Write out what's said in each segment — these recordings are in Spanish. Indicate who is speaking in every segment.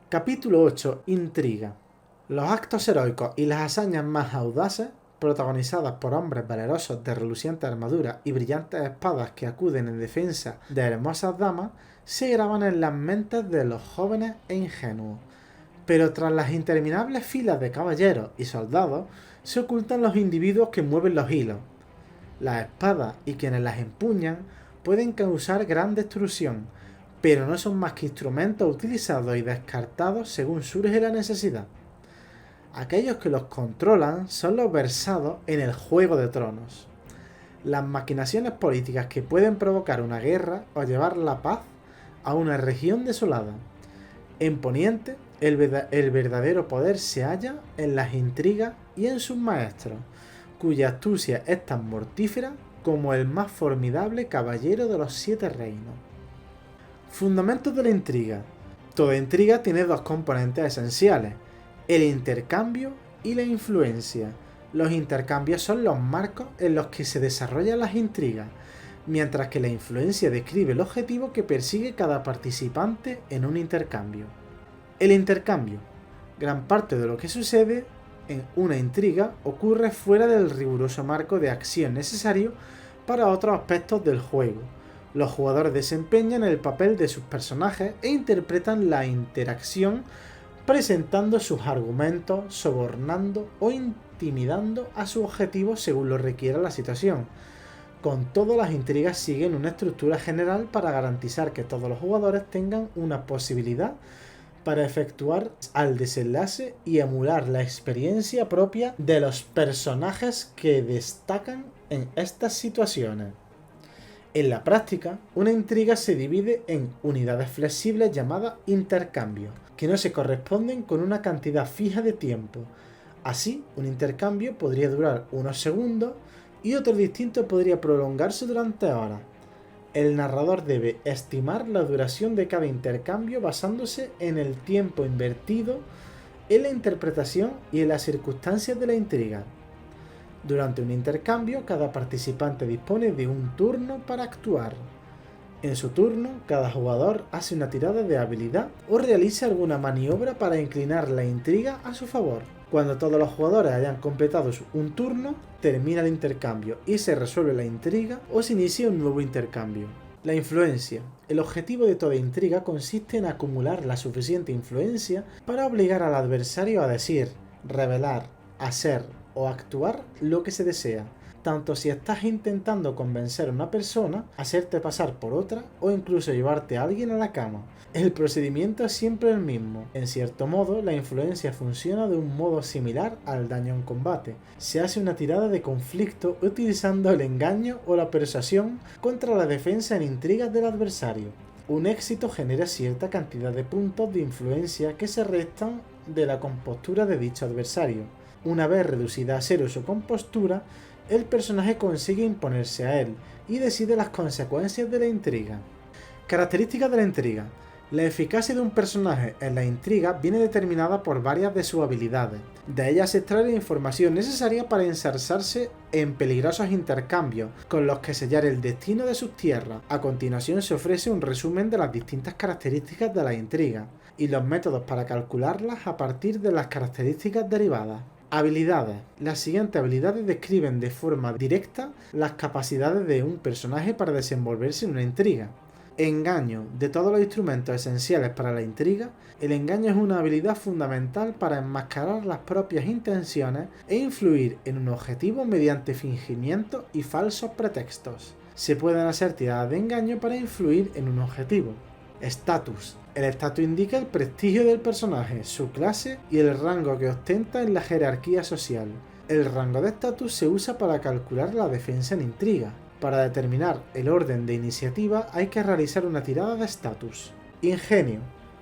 Speaker 1: Capítulo 8. Intriga. Los actos heroicos y las hazañas más audaces, protagonizadas por hombres valerosos de relucientes armaduras y brillantes espadas que acuden en defensa de hermosas damas, se graban en las mentes de los jóvenes e ingenuos. Pero tras las interminables filas de caballeros y soldados, se ocultan los individuos que mueven los hilos. Las espadas y quienes las empuñan pueden causar gran destrucción, pero no son más que instrumentos utilizados y descartados según surge la necesidad. Aquellos que los controlan son los versados en el Juego de Tronos. Las maquinaciones políticas que pueden provocar una guerra o llevar la paz a una región desolada. En Poniente, el verdadero poder se halla en las intrigas y en sus maestros, cuya astucia es tan mortífera como el más formidable caballero de los 7 reinos. Fundamentos de la intriga. Toda intriga tiene dos componentes esenciales: el intercambio y la influencia. Los intercambios son los marcos en los que se desarrollan las intrigas, mientras que la influencia describe el objetivo que persigue cada participante en un intercambio. El intercambio. Gran parte de lo que sucede en una intriga ocurre fuera del riguroso marco de acción necesario para otros aspectos del juego. Los jugadores desempeñan el papel de sus personajes e interpretan la interacción presentando sus argumentos, sobornando o intimidando a su objetivo según lo requiera la situación. Con todo, las intrigas siguen una estructura general para garantizar que todos los jugadores tengan una posibilidad para efectuar al desenlace y emular la experiencia propia de los personajes que destacan en estas situaciones. En la práctica, una intriga se divide en unidades flexibles llamadas intercambios, que no se corresponden con una cantidad fija de tiempo. Así, un intercambio podría durar unos segundos y otro distinto podría prolongarse durante horas. El narrador debe estimar la duración de cada intercambio basándose en el tiempo invertido en la interpretación y en las circunstancias de la intriga. Durante un intercambio, cada participante dispone de un turno para actuar. En su turno, cada jugador hace una tirada de habilidad o realiza alguna maniobra para inclinar la intriga a su favor. Cuando todos los jugadores hayan completado un turno, termina el intercambio y se resuelve la intriga o se inicia un nuevo intercambio. La influencia. El objetivo de toda intriga consiste en acumular la suficiente influencia para obligar al adversario a decir, revelar, hacer o actuar lo que se desea, tanto si estás intentando convencer a una persona, hacerte pasar por otra o incluso llevarte a alguien a la cama. El procedimiento es siempre el mismo. En cierto modo, la influencia funciona de un modo similar al daño en combate. Se hace una tirada de conflicto utilizando el engaño o la persuasión contra la defensa en intrigas del adversario. Un éxito genera cierta cantidad de puntos de influencia que se restan de la compostura de dicho adversario. Una vez reducida a cero su compostura, el personaje consigue imponerse a él y decide las consecuencias de la intriga. Características de la intriga. La eficacia de un personaje en la intriga viene determinada por varias de sus habilidades. De ellas se extrae la información necesaria para ensarzarse en peligrosos intercambios con los que sellar el destino de sus tierras. A continuación se ofrece un resumen de las distintas características de la intriga y los métodos para calcularlas a partir de las características derivadas. Habilidades. Las siguientes habilidades describen de forma directa las capacidades de un personaje para desenvolverse en una intriga. Engaño. De todos los instrumentos esenciales para la intriga, el engaño es una habilidad fundamental para enmascarar las propias intenciones e influir en un objetivo mediante fingimientos y falsos pretextos. Se pueden hacer tiradas de engaño para influir en un objetivo. Estatus. El estatus indica el prestigio del personaje, su clase y el rango que ostenta en la jerarquía social. El rango de estatus se usa para calcular la defensa en intriga. Para determinar el orden de iniciativa hay que realizar una tirada de estatus. Ingenio.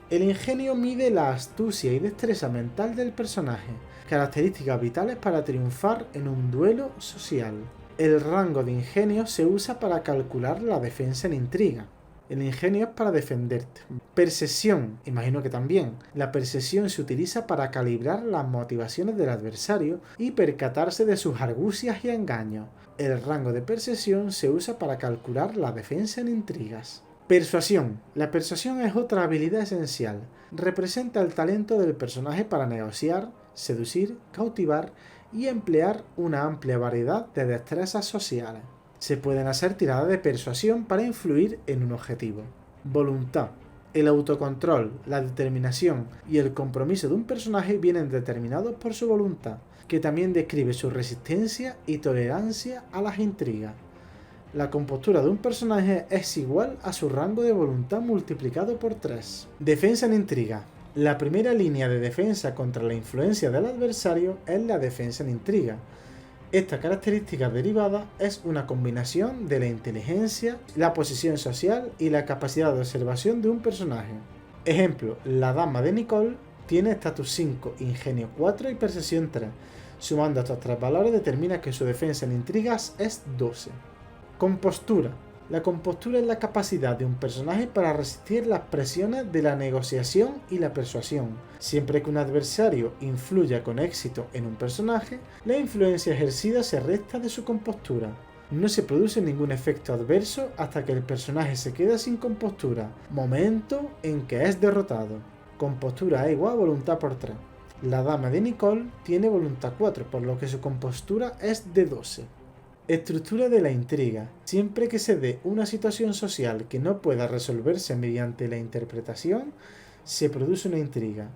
Speaker 1: El ingenio mide la astucia y destreza mental del personaje, características vitales para triunfar en un duelo social. El rango de ingenio se usa para calcular la defensa en intriga. El ingenio es para defenderte. Percepción, imagino que también. La percepción se utiliza para calibrar las motivaciones del adversario y percatarse de sus argucias y engaños. El rango de percepción se usa para calcular la defensa en intrigas. Persuasión. La persuasión es otra habilidad esencial. Representa el talento del personaje para negociar, seducir, cautivar y emplear una amplia variedad de destrezas sociales. Se pueden hacer tiradas de persuasión para influir en un objetivo. Voluntad. El autocontrol, la determinación y el compromiso de un personaje vienen determinados por su voluntad, que también describe su resistencia y tolerancia a las intrigas. La compostura de un personaje es igual a su rango de voluntad multiplicado por 3. Defensa en intriga. La primera línea de defensa contra la influencia del adversario es la defensa en intriga. Esta característica derivada es una combinación de la inteligencia, la posición social y la capacidad de observación de un personaje. Ejemplo, la dama de Nicole tiene estatus 5, ingenio 4 y percepción 3. Sumando estos tres valores determina que su defensa en intrigas es 12. Compostura. La compostura es la capacidad de un personaje para resistir las presiones de la negociación y la persuasión. Siempre que un adversario influya con éxito en un personaje, la influencia ejercida se resta de su compostura. No se produce ningún efecto adverso hasta que el personaje se queda sin compostura, momento en que es derrotado. Compostura es igual a voluntad por 3. La dama de Nicole tiene voluntad 4, por lo que su compostura es de 12. Estructura de la intriga. Siempre que se dé una situación social que no pueda resolverse mediante la interpretación, se produce una intriga.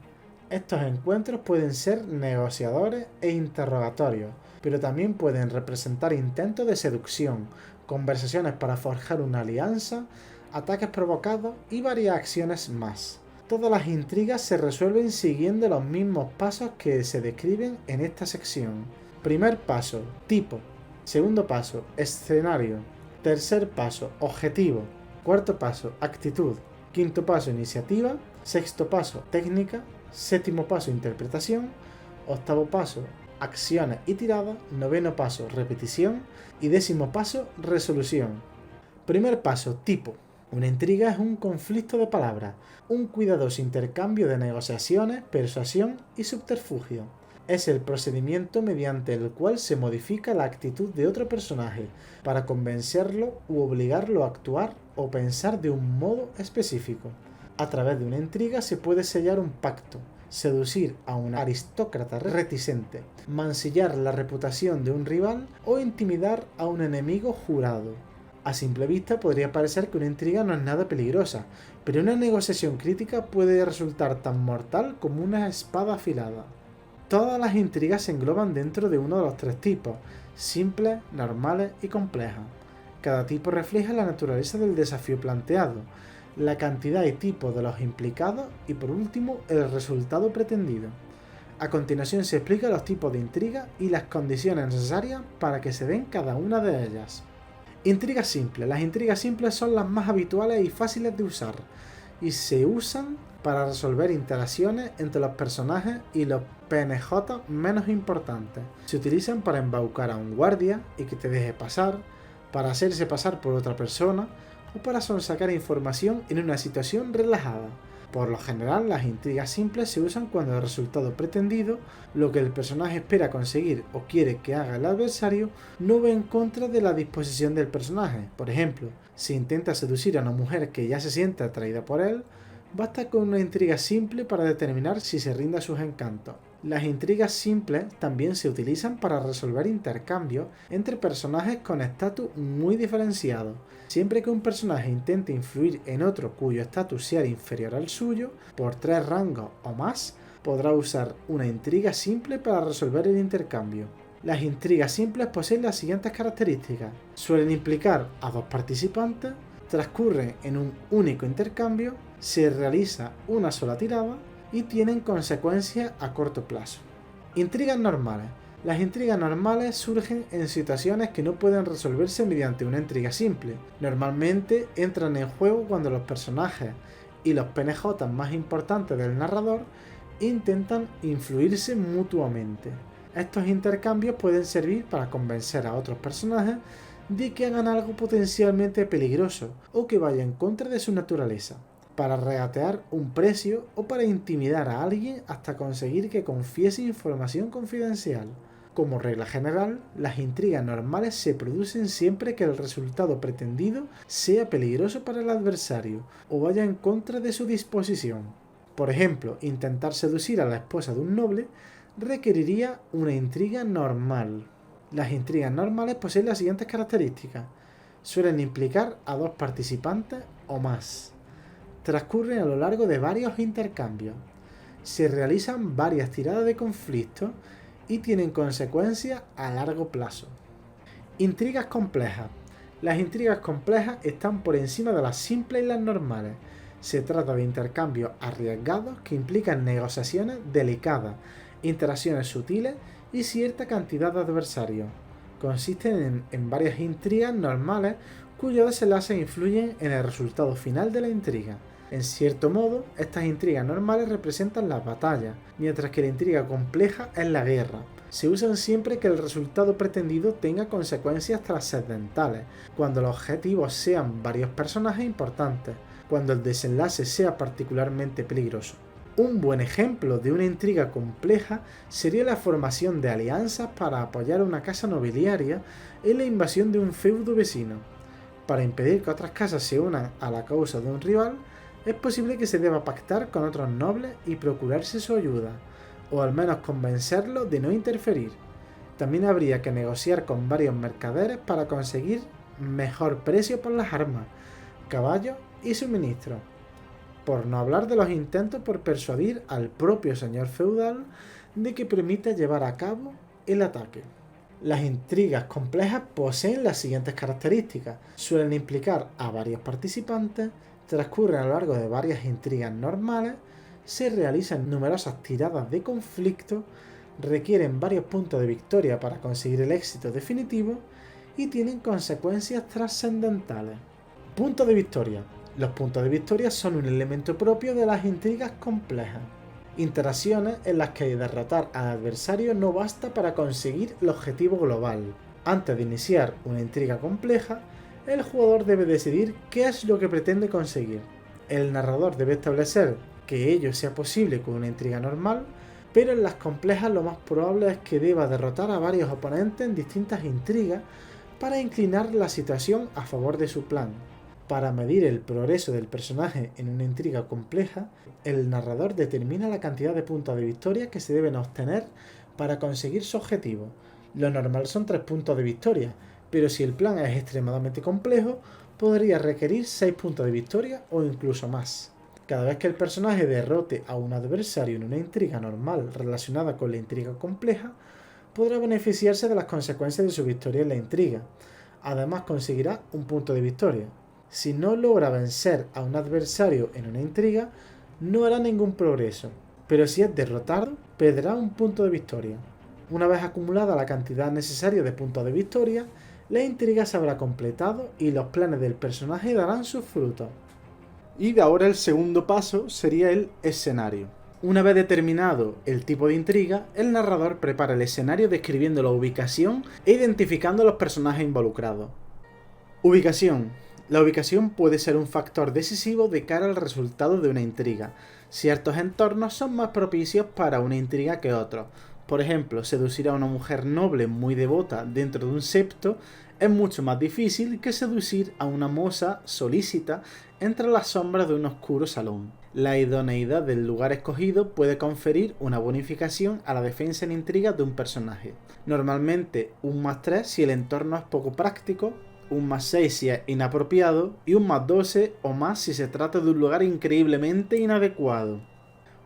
Speaker 1: Estos encuentros pueden ser negociadores e interrogatorios, pero también pueden representar intentos de seducción, conversaciones para forjar una alianza, ataques provocados y varias acciones más. Todas las intrigas se resuelven siguiendo los mismos pasos que se describen en esta sección. Primer paso, tipo. Segundo paso, escenario. Tercer paso, objetivo. Cuarto paso, actitud. Quinto paso, iniciativa. Sexto paso, técnica. Séptimo paso, interpretación. Octavo paso, acciones y tiradas. Noveno paso, repetición. Y décimo paso, resolución. Primer paso, tipo. Una intriga es un conflicto de palabras, un cuidadoso intercambio de negociaciones, persuasión y subterfugio. Es el procedimiento mediante el cual se modifica la actitud de otro personaje para convencerlo u obligarlo a actuar o pensar de un modo específico. A través de una intriga se puede sellar un pacto, seducir a un aristócrata reticente, mancillar la reputación de un rival o intimidar a un enemigo jurado. A simple vista podría parecer que una intriga no es nada peligrosa, pero una negociación crítica puede resultar tan mortal como una espada afilada. Todas las intrigas se engloban dentro de uno de los tres tipos, simples, normales y complejas. Cada tipo refleja la naturaleza del desafío planteado, la cantidad y tipo de los implicados y por último el resultado pretendido. A continuación se explican los tipos de intriga y las condiciones necesarias para que se den cada una de ellas. Intrigas simples. Las intrigas simples son las más habituales y fáciles de usar y se usan para resolver interacciones entre los personajes y los PNJ menos importantes. Se utilizan para embaucar a un guardia y que te deje pasar, para hacerse pasar por otra persona o para sonsacar información en una situación relajada. Por lo general, las intrigas simples se usan cuando el resultado pretendido, lo que el personaje espera conseguir o quiere que haga el adversario, no va en contra de la disposición del personaje. Por ejemplo, si intenta seducir a una mujer que ya se siente atraída por él, basta con una intriga simple para determinar si se rinde a sus encantos. Las intrigas simples también se utilizan para resolver intercambios entre personajes con estatus muy diferenciados. Siempre que un personaje intente influir en otro cuyo estatus sea inferior al suyo, por 3 rangos o más, podrá usar una intriga simple para resolver el intercambio. Las intrigas simples poseen las siguientes características. Suelen implicar a 2 participantes, transcurren en un único intercambio, se realiza una sola tirada y tienen consecuencias a corto plazo. Intrigas normales. Las intrigas normales surgen en situaciones que no pueden resolverse mediante una intriga simple. Normalmente entran en juego cuando los personajes y los PNJ más importantes del narrador intentan influirse mutuamente. Estos intercambios pueden servir para convencer a otros personajes de que hagan algo potencialmente peligroso o que vaya en contra de su naturaleza, para regatear un precio o para intimidar a alguien hasta conseguir que confiese información confidencial. Como regla general, las intrigas normales se producen siempre que el resultado pretendido sea peligroso para el adversario o vaya en contra de su disposición. Por ejemplo, intentar seducir a la esposa de un noble requeriría una intriga normal. Las intrigas normales poseen las siguientes características. Suelen implicar a dos participantes o más. Transcurren a lo largo de varios intercambios. Se realizan varias tiradas de conflicto y tienen consecuencias a largo plazo. Intrigas complejas. Las intrigas complejas están por encima de las simples y las normales. Se trata de intercambios arriesgados que implican negociaciones delicadas, interacciones sutiles y cierta cantidad de adversarios. Consisten en varias intrigas normales cuyos desenlaces influyen en el resultado final de la intriga. En cierto modo, estas intrigas normales representan las batallas, mientras que la intriga compleja es la guerra. Se usan siempre que el resultado pretendido tenga consecuencias trascendentales, cuando los objetivos sean varios personajes importantes, cuando el desenlace sea particularmente peligroso. Un buen ejemplo de una intriga compleja sería la formación de alianzas para apoyar a una casa nobiliaria en la invasión de un feudo vecino. Para impedir que otras casas se unan a la causa de un rival, es posible que se deba pactar con otros nobles y procurarse su ayuda, o al menos convencerlos de no interferir. También habría que negociar con varios mercaderes para conseguir mejor precio por las armas, caballos y suministros. Por no hablar de los intentos por persuadir al propio señor feudal de que permita llevar a cabo el ataque. Las intrigas complejas poseen las siguientes características. Suelen implicar a varios participantes, transcurren a lo largo de varias intrigas normales, se realizan numerosas tiradas de conflicto, requieren varios puntos de victoria para conseguir el éxito definitivo y tienen consecuencias trascendentales. Puntos de victoria. Los puntos de victoria son un elemento propio de las intrigas complejas. Interacciones en las que derrotar al adversario no basta para conseguir el objetivo global. Antes de iniciar una intriga compleja, el jugador debe decidir qué es lo que pretende conseguir. El narrador debe establecer que ello sea posible con una intriga normal, pero en las complejas lo más probable es que deba derrotar a varios oponentes en distintas intrigas para inclinar la situación a favor de su plan. Para medir el progreso del personaje en una intriga compleja, el narrador determina la cantidad de puntos de victoria que se deben obtener para conseguir su objetivo. Lo normal son 3 puntos de victoria, pero si el plan es extremadamente complejo, podría requerir 6 puntos de victoria o incluso más. Cada vez que el personaje derrote a un adversario en una intriga normal relacionada con la intriga compleja, podrá beneficiarse de las consecuencias de su victoria en la intriga. Además, conseguirá un punto de victoria. Si no logra vencer a un adversario en una intriga, no hará ningún progreso, pero si es derrotado, perderá un punto de victoria. Una vez acumulada la cantidad necesaria de puntos de victoria, la intriga se habrá completado y los planes del personaje darán sus frutos. Y de ahora el segundo paso sería el escenario. Una vez determinado el tipo de intriga, el narrador prepara el escenario describiendo la ubicación e identificando los personajes involucrados. Ubicación. La ubicación puede ser un factor decisivo de cara al resultado de una intriga. Ciertos entornos son más propicios para una intriga que otros. Por ejemplo, seducir a una mujer noble muy devota dentro de un septo es mucho más difícil que seducir a una moza solícita entre las sombras de un oscuro salón. La idoneidad del lugar escogido puede conferir una bonificación a la defensa en intriga de un personaje. Normalmente un +3 si el entorno es poco práctico, un +6 si es inapropiado y un +12 o más si se trata de un lugar increíblemente inadecuado.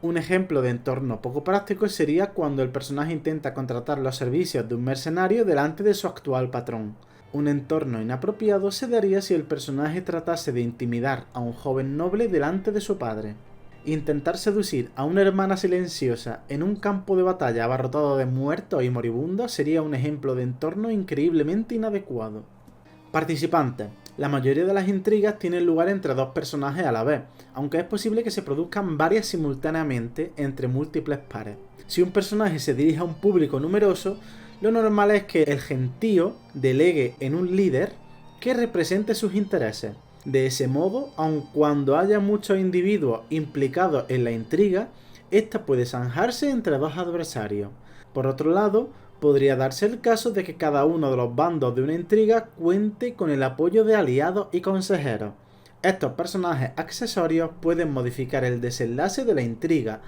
Speaker 1: Un ejemplo de entorno poco práctico sería cuando el personaje intenta contratar los servicios de un mercenario delante de su actual patrón. Un entorno inapropiado se daría si el personaje tratase de intimidar a un joven noble delante de su padre. Intentar seducir a una hermana silenciosa en un campo de batalla abarrotado de muertos y moribundos sería un ejemplo de entorno increíblemente inadecuado. Participantes. La mayoría de las intrigas tienen lugar entre dos personajes a la vez, aunque es posible que se produzcan varias simultáneamente entre múltiples pares. Si un personaje se dirige a un público numeroso, lo normal es que el gentío delegue en un líder que represente sus intereses. De ese modo, aun cuando haya muchos individuos implicados en la intriga, esta puede zanjarse entre dos adversarios. Por otro lado, Podría darse el caso de que cada uno de los bandos de una intriga cuente con el apoyo de aliados y consejeros. Estos personajes accesorios pueden modificar el desenlace de la intriga,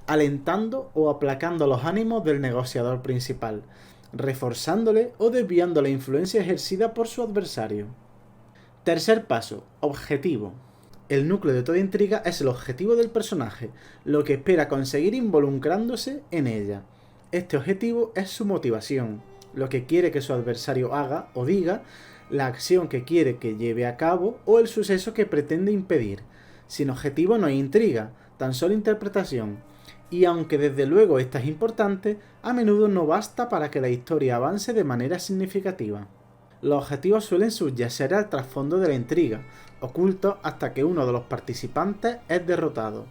Speaker 1: alentando o aplacando los ánimos del negociador principal, reforzándole o desviando la influencia ejercida por su adversario. Tercer paso, objetivo. El núcleo de toda intriga es el objetivo del personaje, lo que espera conseguir involucrándose en ella. Este objetivo es su motivación, lo que quiere que su adversario haga o diga, la acción que quiere que lleve a cabo o el suceso que pretende impedir. Sin objetivo no hay intriga, tan solo interpretación. Y aunque desde luego esta es importante, a menudo no basta para que la historia avance de manera significativa. Los objetivos suelen subyacer al trasfondo de la intriga, ocultos hasta que uno de los participantes es derrotado.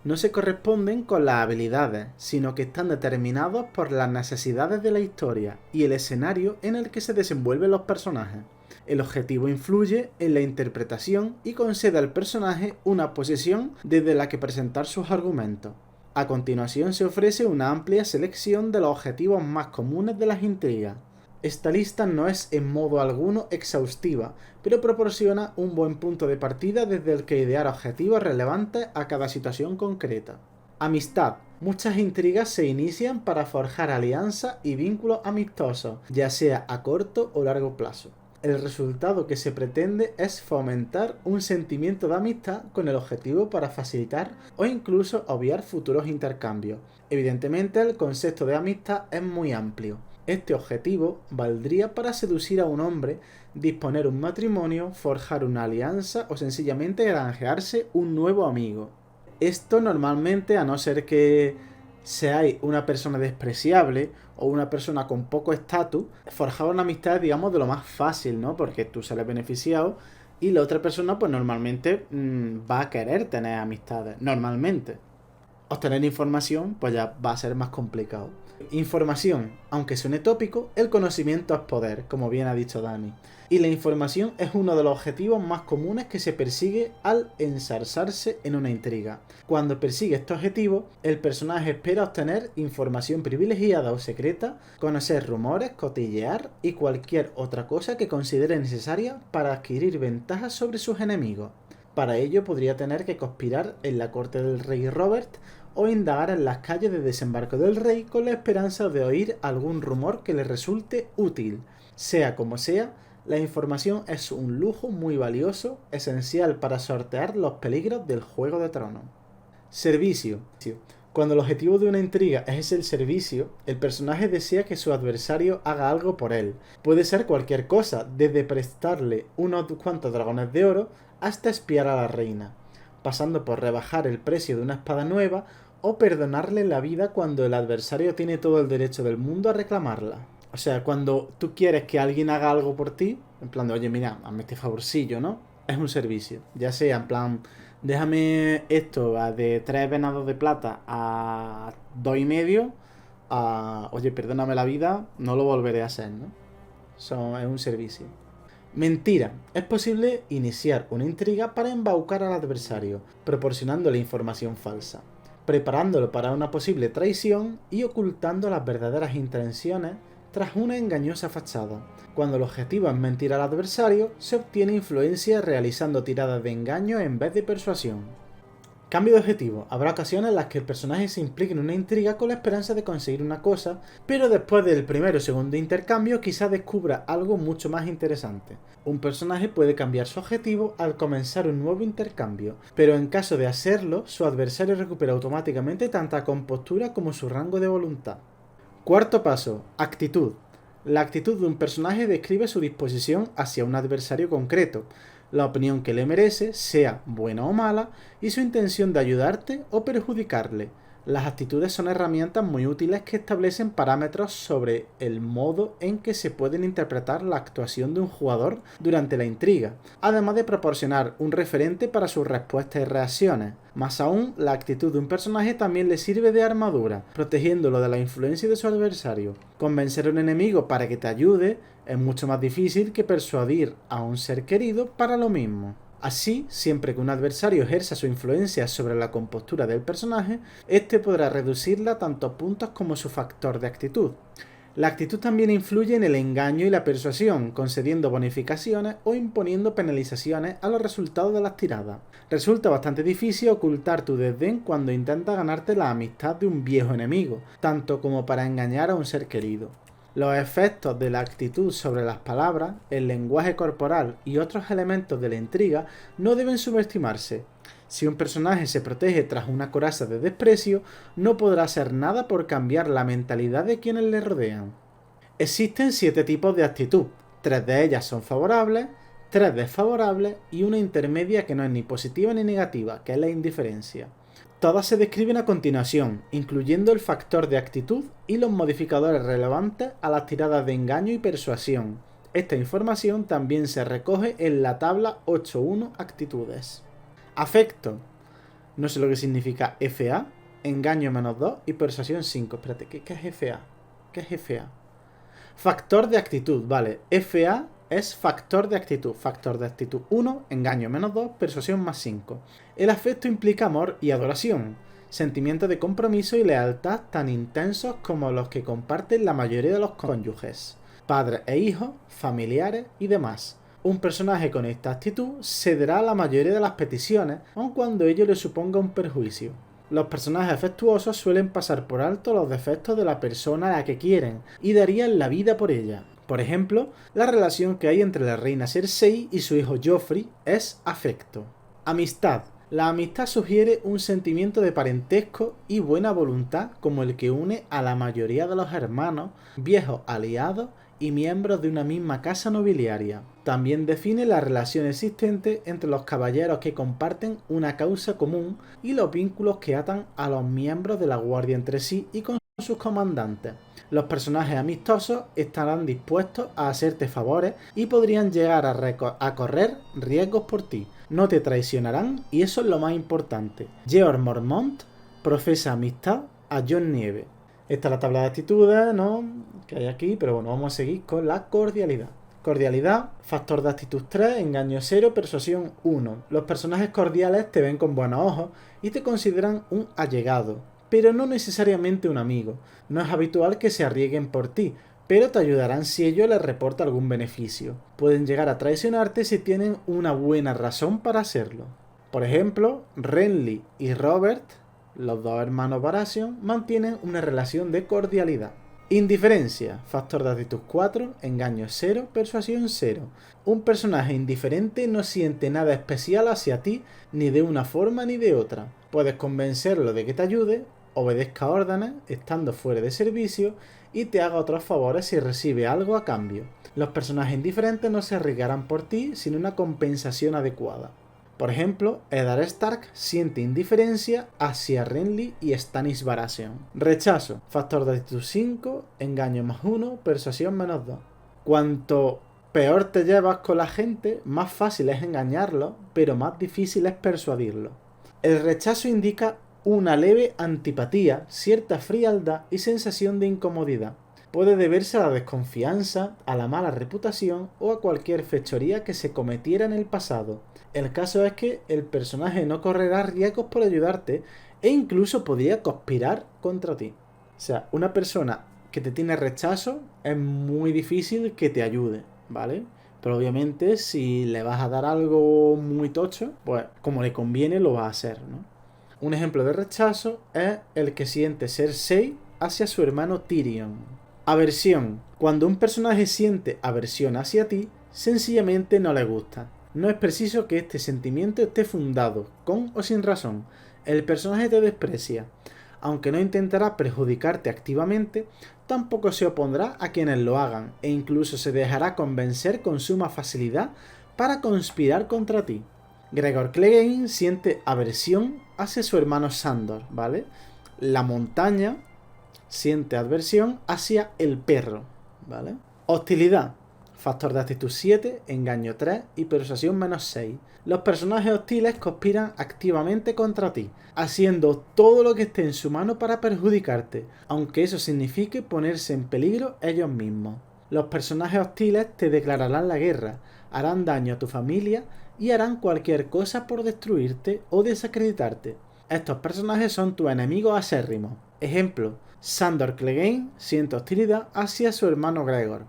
Speaker 1: No se corresponden con las habilidades, sino que están determinados por las necesidades de la historia y el escenario en el que se desenvuelven los personajes. El objetivo influye en la interpretación y concede al personaje una posición desde la que presentar sus argumentos. A continuación se ofrece una amplia selección de los objetivos más comunes de las intrigas. Esta lista no es en modo alguno exhaustiva, pero proporciona un buen punto de partida desde el que idear objetivos relevantes a cada situación concreta. Amistad. Muchas intrigas se inician para forjar alianzas y vínculos amistosos, ya sea a corto o largo plazo. El resultado que se pretende es fomentar un sentimiento de amistad con el objetivo para facilitar o incluso obviar futuros intercambios. Evidentemente, el concepto de amistad es muy amplio. Este objetivo valdría para seducir a un hombre, disponer un matrimonio, forjar una alianza o sencillamente granjearse un nuevo amigo. Esto normalmente, a no ser que seáis una persona despreciable o una persona con poco estatus, forjar una amistad es, digamos, de lo más fácil, ¿no? Porque tú sales beneficiado y la otra persona pues normalmente va a querer tener amistades, normalmente. Obtener información pues ya va a ser más complicado. Información. Aunque suene tópico, el conocimiento es poder, como bien ha dicho Dani. Y la información es uno de los objetivos más comunes que se persigue al ensarzarse en una intriga. Cuando persigue este objetivo, el personaje espera obtener información privilegiada o secreta, conocer rumores, cotillear y cualquier otra cosa que considere necesaria para adquirir ventajas sobre sus enemigos. Para ello podría tener que conspirar en la corte del rey Robert o indagar en las calles de Desembarco del Rey con la esperanza de oír algún rumor que le resulte útil. Sea como sea, la información es un lujo muy valioso, esencial para sortear los peligros del Juego de Tronos. Servicio. Cuando el objetivo de una intriga es el servicio, el personaje desea que su adversario haga algo por él. Puede ser cualquier cosa, desde prestarle unos cuantos dragones de oro hasta espiar a la reina, pasando por rebajar el precio de una espada nueva o perdonarle la vida cuando el adversario tiene todo el derecho del mundo a reclamarla. O sea, cuando tú quieres que alguien haga algo por ti, en plan de, oye, mira, hazme este favorcillo, ¿no? Es un servicio. Ya sea, en plan, déjame esto de 3 venados de plata a 2,5, a, oye, perdóname la vida, no lo volveré a hacer, ¿no? Es un servicio. Mentira. Es posible iniciar una intriga para embaucar al adversario, proporcionándole información falsa, preparándolo para una posible traición y ocultando las verdaderas intenciones tras una engañosa fachada. Cuando el objetivo es mentir al adversario, se obtiene influencia realizando tiradas de engaño en vez de persuasión. Cambio de objetivo. Habrá ocasiones en las que el personaje se implique en una intriga con la esperanza de conseguir una cosa, pero después del primero o segundo intercambio quizá descubra algo mucho más interesante. Un personaje puede cambiar su objetivo al comenzar un nuevo intercambio, pero en caso de hacerlo, su adversario recupera automáticamente tanta compostura como su rango de voluntad. Cuarto paso. Actitud. La actitud de un personaje describe su disposición hacia un adversario concreto, la opinión que le merece, sea buena o mala, y su intención de ayudarte o perjudicarle. Las actitudes son herramientas muy útiles que establecen parámetros sobre el modo en que se pueden interpretar la actuación de un jugador durante la intriga, además de proporcionar un referente para sus respuestas y reacciones. Más aún, la actitud de un personaje también le sirve de armadura, protegiéndolo de la influencia de su adversario. Convencer a un enemigo para que te ayude es mucho más difícil que persuadir a un ser querido para lo mismo. Así, siempre que un adversario ejerza su influencia sobre la compostura del personaje, este podrá reducirla a tantos puntos como su factor de actitud. La actitud también influye en el engaño y la persuasión, concediendo bonificaciones o imponiendo penalizaciones a los resultados de las tiradas. Resulta bastante difícil ocultar tu desdén cuando intentas ganarte la amistad de un viejo enemigo, tanto como para engañar a un ser querido. Los efectos de la actitud sobre las palabras, el lenguaje corporal y otros elementos de la intriga no deben subestimarse. Si un personaje se protege tras una coraza de desprecio, no podrá hacer nada por cambiar la mentalidad de quienes le rodean. Existen 7 tipos de actitud, 3 de ellas son favorables, 3 desfavorables y una intermedia que no es ni positiva ni negativa, que es la indiferencia. Todas se describen a continuación, incluyendo el factor de actitud y los modificadores relevantes a las tiradas de engaño y persuasión. Esta información también se recoge en la tabla 8.1 actitudes. Afecto. No sé lo que significa FA, engaño -2 y persuasión 5. Espérate, ¿qué es FA? ¿Qué es FA? Factor de actitud, vale. FA es factor de actitud 1, engaño -2, persuasión +5. El afecto implica amor y adoración, sentimientos de compromiso y lealtad tan intensos como los que comparten la mayoría de los cónyuges, padres e hijos, familiares y demás. Un personaje con esta actitud cederá a la mayoría de las peticiones, aun cuando ello le suponga un perjuicio. Los personajes afectuosos suelen pasar por alto los defectos de la persona a la que quieren y darían la vida por ella. Por ejemplo, la relación que hay entre la reina Cersei y su hijo Joffrey es afecto. Amistad. La amistad sugiere un sentimiento de parentesco y buena voluntad como el que une a la mayoría de los hermanos, viejos aliados y miembros de una misma casa nobiliaria. También define la relación existente entre los caballeros que comparten una causa común y los vínculos que atan a los miembros de la guardia entre sí y con sus comandantes. Los personajes amistosos estarán dispuestos a hacerte favores y podrían llegar a correr riesgos por ti. No te traicionarán y eso es lo más importante. George Mormont profesa amistad a Jon Nieve. Esta es la tabla de actitudes, ¿no?, que hay aquí, pero bueno, vamos a seguir con la cordialidad. Cordialidad, factor de actitud 3, engaño 0, persuasión 1. Los personajes cordiales te ven con buenos ojos y te consideran un allegado, pero no necesariamente un amigo. No es habitual que se arriesguen por ti, pero te ayudarán si ello les reporta algún beneficio. Pueden llegar a traicionarte si tienen una buena razón para hacerlo. Por ejemplo, Renly y Robert, los dos hermanos Baratheon, mantienen una relación de cordialidad. Indiferencia, factor de actitud 4, engaño 0, persuasión 0. Un personaje indiferente no siente nada especial hacia ti, ni de una forma ni de otra. Puedes convencerlo de que te ayude, obedezca órdenes, estando fuera de servicio, y te haga otros favores si recibe algo a cambio. Los personajes indiferentes no se arriesgarán por ti sin una compensación adecuada. Por ejemplo, Eddard Stark siente indiferencia hacia Renly y Stannis Baratheon. Rechazo, factor de actitud 5, engaño +1, persuasión -2. Cuanto peor te llevas con la gente, más fácil es engañarlo, pero más difícil es persuadirlo. El rechazo indica una leve antipatía, cierta frialdad y sensación de incomodidad. Puede deberse a la desconfianza, a la mala reputación o a cualquier fechoría que se cometiera en el pasado. El caso es que el personaje no correrá riesgos por ayudarte e incluso podría conspirar contra ti. O sea, una persona que te tiene rechazo es muy difícil que te ayude, ¿vale? Pero obviamente si le vas a dar algo muy tocho, pues como le conviene lo va a hacer, ¿no? Un ejemplo de rechazo es el que siente Cersei hacia su hermano Tyrion. Aversión. Cuando un personaje siente aversión hacia ti, sencillamente no le gusta. No es preciso que este sentimiento esté fundado, con o sin razón. El personaje te desprecia. Aunque no intentará perjudicarte activamente, tampoco se opondrá a quienes lo hagan e incluso se dejará convencer con suma facilidad para conspirar contra ti. Gregor Clegane siente aversión hacia su hermano Sandor, ¿vale? La montaña siente aversión hacia el perro, ¿vale? Hostilidad. Factor de actitud 7, engaño 3 y persuasión -6. Los personajes hostiles conspiran activamente contra ti, haciendo todo lo que esté en su mano para perjudicarte, aunque eso signifique ponerse en peligro ellos mismos. Los personajes hostiles te declararán la guerra, harán daño a tu familia y harán cualquier cosa por destruirte o desacreditarte. Estos personajes son tus enemigos acérrimos. Ejemplo, Sandor Clegane siente hostilidad hacia su hermano Gregor.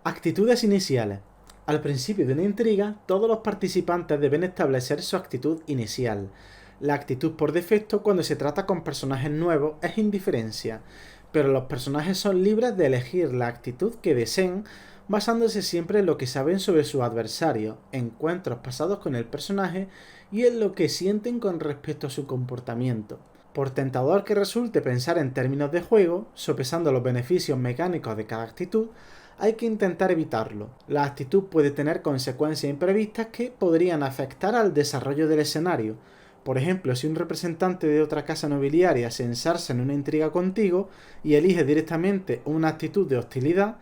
Speaker 1: Actitudes iniciales. Al principio de una intriga, todos los participantes deben establecer su actitud inicial. La actitud por defecto cuando se trata con personajes nuevos es indiferencia, pero los personajes son libres de elegir la actitud que deseen, basándose siempre en lo que saben sobre su adversario, encuentros pasados con el personaje y en lo que sienten con respecto a su comportamiento. Por tentador que resulte pensar en términos de juego, sopesando los beneficios mecánicos de cada actitud, hay que intentar evitarlo. La actitud puede tener consecuencias imprevistas que podrían afectar al desarrollo del escenario. Por ejemplo, si un representante de otra casa nobiliaria se ensarza en una intriga contigo y elige directamente una actitud de hostilidad,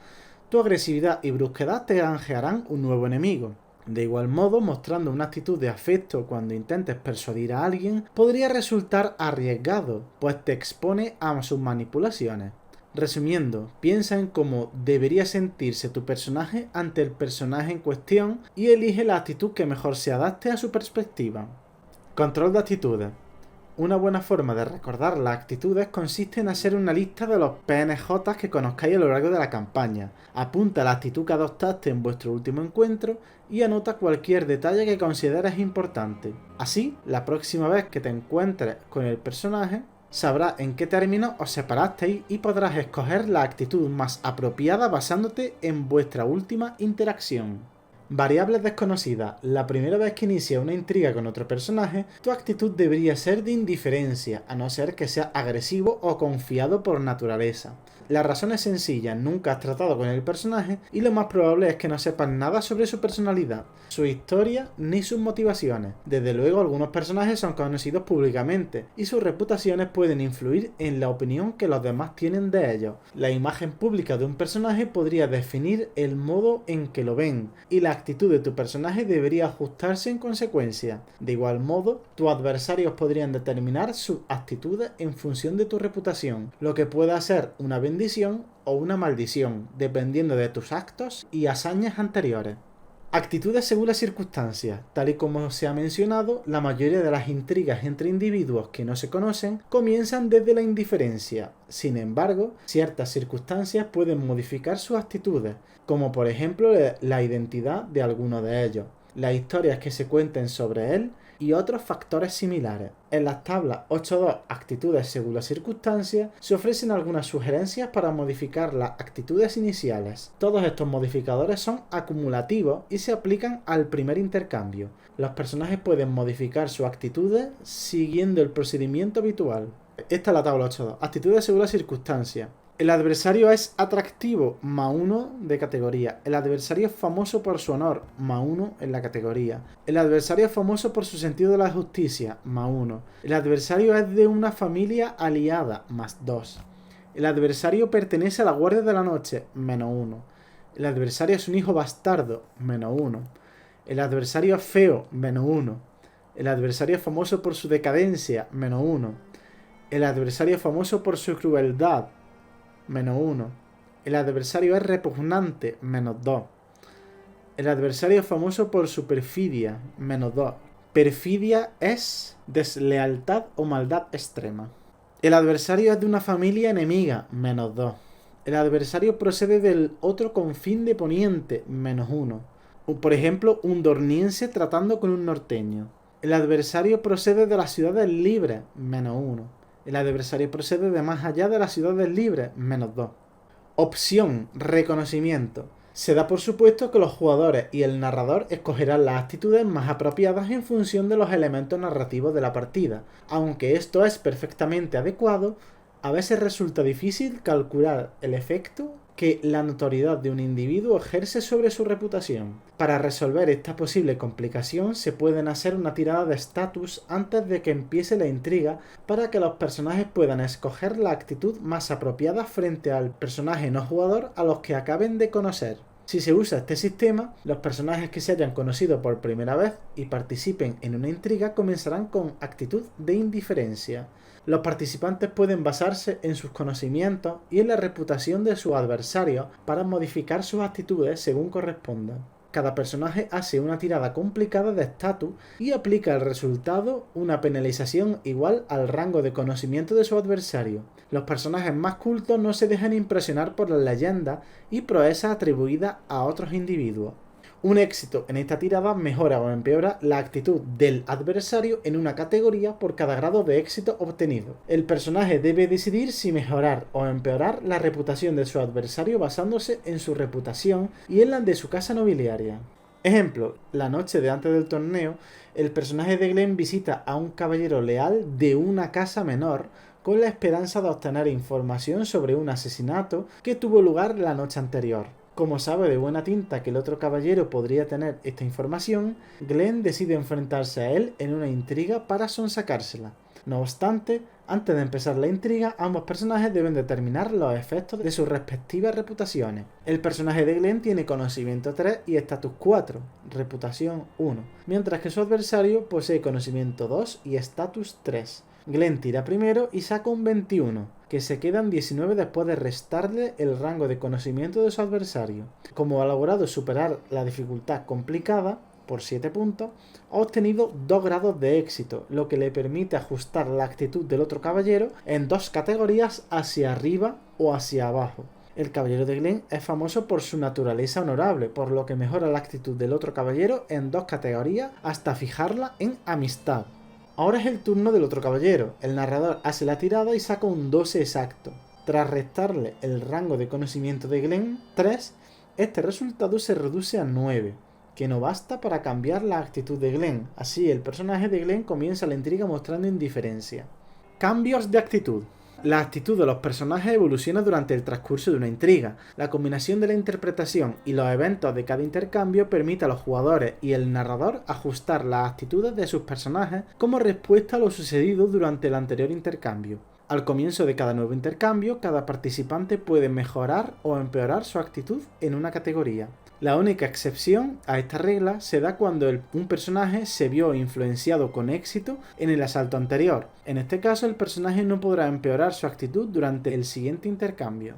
Speaker 1: tu agresividad y brusquedad te granjearán un nuevo enemigo. De igual modo, mostrando una actitud de afecto cuando intentes persuadir a alguien podría resultar arriesgado, pues te expone a sus manipulaciones. Resumiendo, piensa en cómo debería sentirse tu personaje ante el personaje en cuestión y elige la actitud que mejor se adapte a su perspectiva. Control de actitudes. Una buena forma de recordar las actitudes consiste en hacer una lista de los PNJ que conozcáis a lo largo de la campaña. Apunta la actitud que adoptaste en vuestro último encuentro y anota cualquier detalle que consideres importante. Así, la próxima vez que te encuentres con el personaje, sabrás en qué términos os separasteis y podrás escoger la actitud más apropiada basándote en vuestra última interacción. Variables desconocidas. La primera vez que inicia una intriga con otro personaje, tu actitud debería ser de indiferencia, a no ser que sea agresivo o confiado por naturaleza. La razón es sencilla, nunca has tratado con el personaje y lo más probable es que no sepas nada sobre su personalidad, su historia ni sus motivaciones. Desde luego algunos personajes son conocidos públicamente y sus reputaciones pueden influir en la opinión que los demás tienen de ellos. La imagen pública de un personaje podría definir el modo en que lo ven y la actitud de tu personaje debería ajustarse en consecuencia. De igual modo, tus adversarios podrían determinar sus actitudes en función de tu reputación, lo que pueda ser una bendición o una maldición, dependiendo de tus actos y hazañas anteriores. Actitudes según las circunstancias. Tal y como se ha mencionado, la mayoría de las intrigas entre individuos que no se conocen comienzan desde la indiferencia. Sin embargo, ciertas circunstancias pueden modificar sus actitudes, como por ejemplo la identidad de alguno de ellos, las historias que se cuenten sobre él y otros factores similares. En las tablas 8.2 Actitudes según las circunstancias se ofrecen algunas sugerencias para modificar las actitudes iniciales. Todos estos modificadores son acumulativos y se aplican al primer intercambio. Los personajes pueden modificar sus actitudes siguiendo el procedimiento habitual. Esta es la tabla 8.2. Actitudes según las circunstancias. El adversario es atractivo, +1 de categoría. El adversario es famoso por su honor, +1 en la categoría. El adversario es famoso por su sentido de la justicia, +1. El adversario es de una familia aliada, +2. El adversario pertenece a la Guardia de la Noche, -1. El adversario es un hijo bastardo, -1. El adversario es feo, -1. El adversario es famoso por su decadencia, -1. El adversario es famoso por su crueldad, -1. El adversario es repugnante, -2. El adversario es famoso por su perfidia, -2. Perfidia es deslealtad o maldad extrema. El adversario es de una familia enemiga, -2. El adversario procede del otro confín de Poniente, -1. Por ejemplo, un dorniense tratando con un norteño. El adversario procede de las ciudades libres, -1. El adversario procede de más allá de las ciudades libres, -2. Opción, reconocimiento. Se da por supuesto que los jugadores y el narrador escogerán las actitudes más apropiadas en función de los elementos narrativos de la partida. Aunque esto es perfectamente adecuado, a veces resulta difícil calcular el efecto que la notoriedad de un individuo ejerce sobre su reputación. Para resolver esta posible complicación se pueden hacer una tirada de estatus antes de que empiece la intriga para que los personajes puedan escoger la actitud más apropiada frente al personaje no jugador a los que acaben de conocer. Si se usa este sistema, los personajes que se hayan conocido por primera vez y participen en una intriga comenzarán con actitud de indiferencia. Los participantes pueden basarse en sus conocimientos y en la reputación de sus adversarios para modificar sus actitudes según corresponda. Cada personaje hace una tirada complicada de estatus y aplica al resultado una penalización igual al rango de conocimiento de su adversario. Los personajes más cultos no se dejan impresionar por las leyendas y proezas atribuidas a otros individuos. Un éxito en esta tirada mejora o empeora la actitud del adversario en una categoría por cada grado de éxito obtenido. El personaje debe decidir si mejorar o empeorar la reputación de su adversario basándose en su reputación y en la de su casa nobiliaria. Ejemplo, la noche de antes del torneo, el personaje de Glenn visita a un caballero leal de una casa menor con la esperanza de obtener información sobre un asesinato que tuvo lugar la noche anterior. Como sabe de buena tinta que el otro caballero podría tener esta información, Glenn decide enfrentarse a él en una intriga para sonsacársela. No obstante, antes de empezar la intriga, ambos personajes deben determinar los efectos de sus respectivas reputaciones. El personaje de Glenn tiene conocimiento 3 y estatus 4, reputación 1, mientras que su adversario posee conocimiento 2 y estatus 3. Glenn tira primero y saca un 21, que se quedan 19 después de restarle el rango de conocimiento de su adversario. Como ha logrado superar la dificultad complicada, por 7 puntos, ha obtenido 2 grados de éxito, lo que le permite ajustar la actitud del otro caballero en 2 categorías hacia arriba o hacia abajo. El caballero de Glenn es famoso por su naturaleza honorable, por lo que mejora la actitud del otro caballero en 2 categorías hasta fijarla en amistad. Ahora es el turno del otro caballero. El narrador hace la tirada y saca un 12 exacto. Tras restarle el rango de conocimiento de Glenn, 3, este resultado se reduce a 9, que no basta para cambiar la actitud de Glenn. Así, el personaje de Glenn comienza la intriga mostrando indiferencia. Cambios de actitud. La actitud de los personajes evoluciona durante el transcurso de una intriga. La combinación de la interpretación y los eventos de cada intercambio permite a los jugadores y el narrador ajustar las actitudes de sus personajes como respuesta a lo sucedido durante el anterior intercambio. Al comienzo de cada nuevo intercambio, cada participante puede mejorar o empeorar su actitud en una categoría. La única excepción a esta regla se da cuando un personaje se vio influenciado con éxito en el asalto anterior. En este caso, el personaje no podrá empeorar su actitud durante el siguiente intercambio.